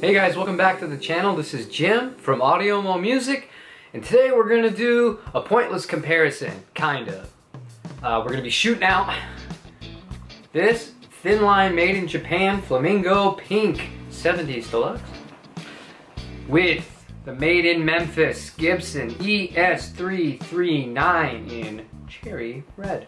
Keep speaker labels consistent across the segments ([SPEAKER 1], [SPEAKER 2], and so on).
[SPEAKER 1] Hey guys, welcome back to the channel. This is Jim from Audiomo Music, and today we're going to do a pointless comparison, kind of. We're going to be shooting out this Thinline made in Japan Flamingo Pink 70s Deluxe with the made in Memphis Gibson ES-339 in Cherry Red.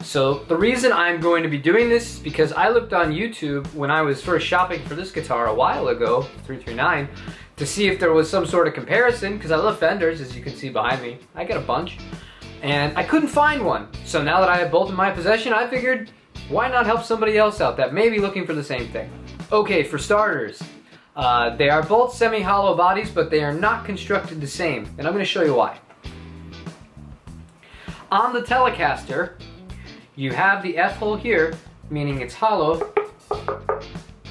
[SPEAKER 1] So the reason I'm going to be doing this is because I looked on YouTube when I was first shopping for this guitar a while ago, 339, to see if there was some sort of comparison, because I love Fenders, as you can see behind me. I got a bunch, and I couldn't find one. So now that I have both in my possession, I figured, why not help somebody else out that may be looking for the same thing? Okay, for starters, they are both semi-hollow bodies, but they are not constructed the same, and I'm going to show you why. On the Telecaster, you have the F-hole here, meaning it's hollow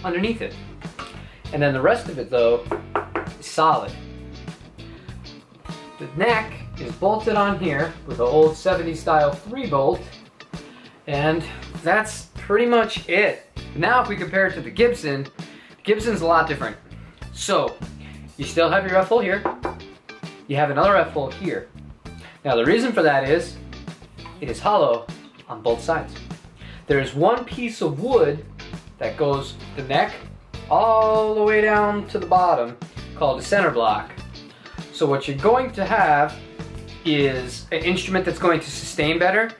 [SPEAKER 1] underneath it. And then the rest of it, though, is solid. The neck is bolted on here with an old 70s style 3-bolt, and that's pretty much it. Now if we compare it to the Gibson, Gibson's a lot different. So, you still have your F-hole here, you have another F-hole here. Now the reason for that is, it is hollow on both sides. There's one piece of wood that goes the neck all the way down to the bottom called a center block. So what you're going to have is an instrument that's going to sustain better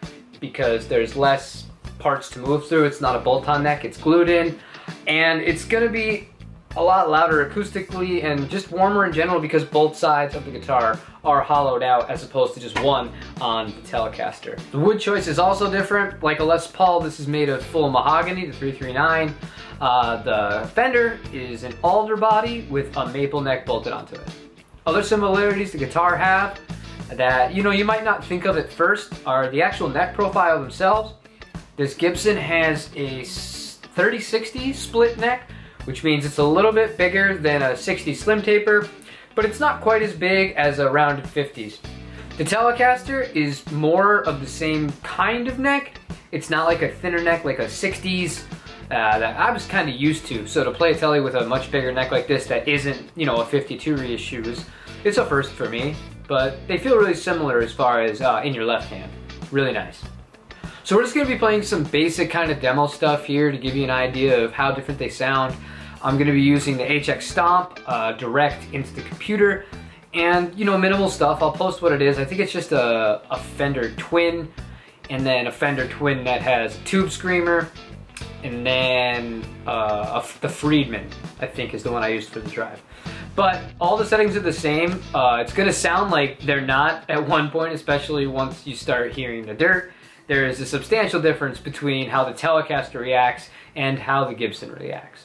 [SPEAKER 1] because there's less parts to move through. It's not a bolt-on neck, it's glued in, and it's going to be a lot louder acoustically and just warmer in general because both sides of the guitar are hollowed out as opposed to just one on the Telecaster. The wood choice is also different. Like a Les Paul, this is made of full mahogany, the 339. The Fender is an alder body with a maple neck bolted onto it. Other similarities the guitar have that you might not think of at first are the actual neck profile themselves. This Gibson has a 30-60 split neck, which means it's a little bit bigger than a 60 slim taper, but it's not quite as big as a rounded 50s. The Telecaster is more of the same kind of neck. It's not like a thinner neck like a 60s that I was kind of used to. So to play a Tele with a much bigger neck like this that isn't, a 52 reissue, it's a first for me, but they feel really similar as far as in your left hand. Really nice. So we're just going to be playing some basic kind of demo stuff here to give you an idea of how different they sound. I'm going to be using the HX Stomp direct into the computer, and minimal stuff. I'll post what it is. I think it's just a Fender Twin, and then a Fender Twin that has a tube screamer, and then the Friedman, I think, is the one I used for the drive. But all the settings are the same. It's going to sound like they're not at one point, especially once you start hearing the dirt. There is a substantial difference between how the Telecaster reacts and how the Gibson reacts.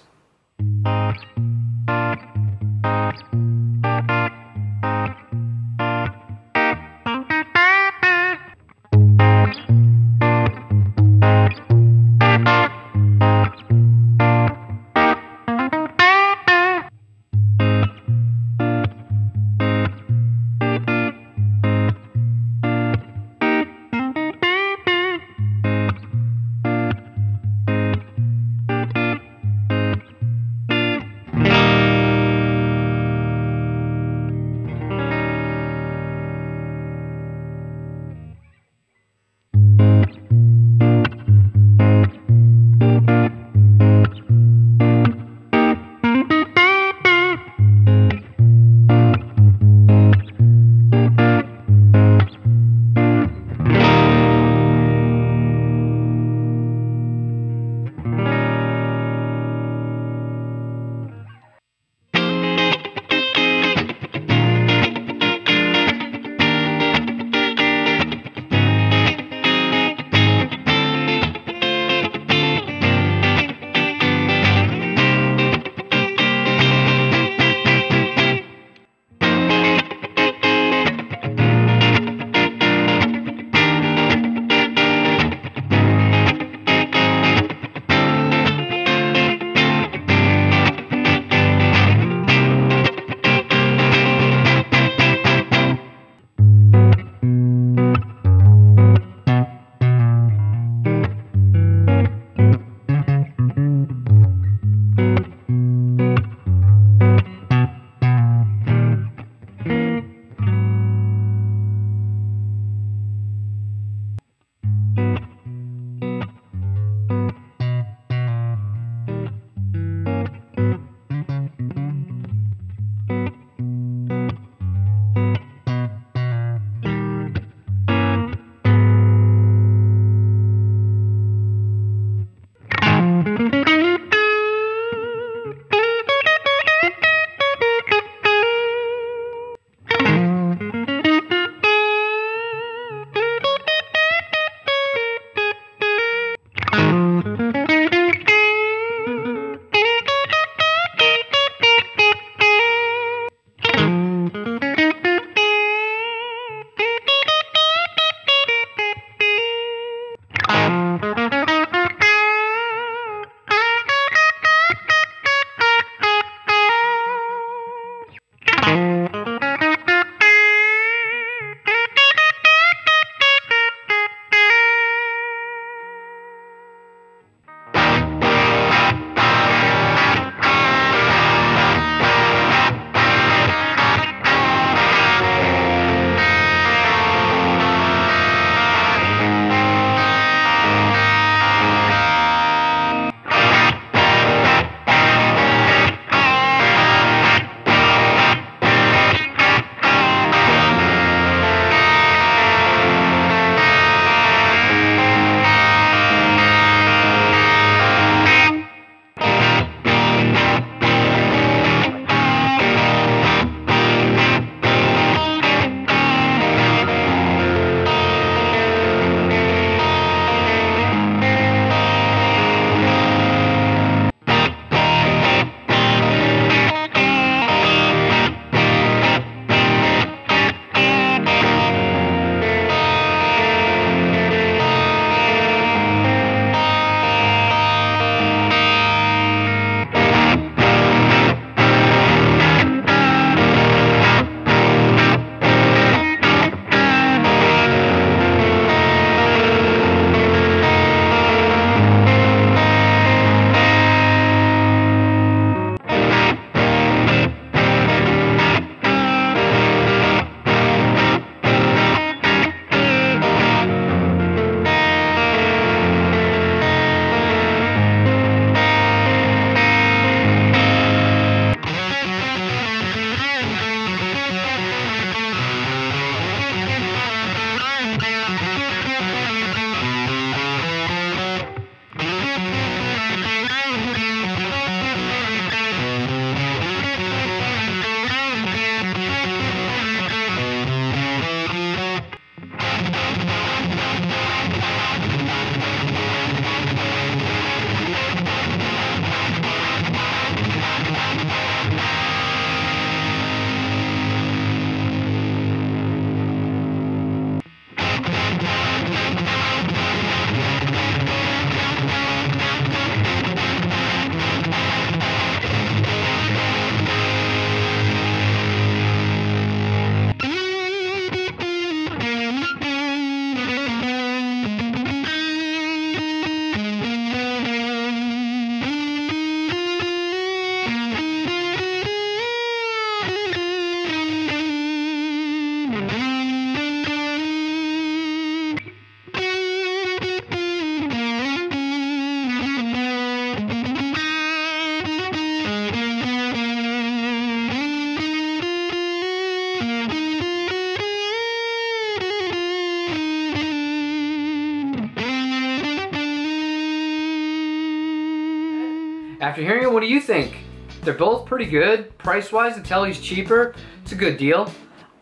[SPEAKER 1] After hearing it, what do you think? They're both pretty good. Price-wise, the Tele's cheaper. It's a good deal.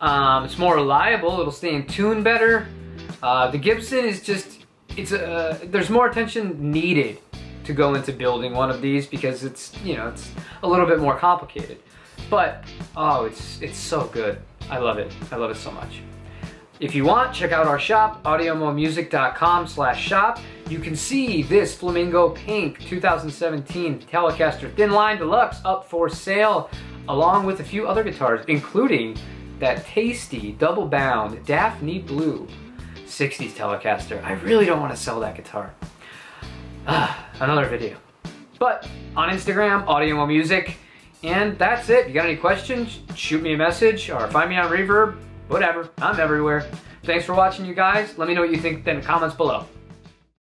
[SPEAKER 1] It's more reliable. It'll stay in tune better. The Gibson is just, there's more attention needed to go into building one of these because it's, you know, it's a little bit more complicated. But, oh, it's so good. I love it. I love it so much. If you want, check out our shop, audiomomusic.com/shop. You can see this Flamingo Pink 2017 Telecaster Thinline Deluxe up for sale, along with a few other guitars, including that tasty double-bound Daphne Blue 60s Telecaster. I really don't want to sell that guitar. Another video. But on Instagram, Audiomo Music, and that's it. If you got any questions, shoot me a message or find me on Reverb, whatever. I'm everywhere. Thanks for watching, you guys. Let me know what you think in the comments below.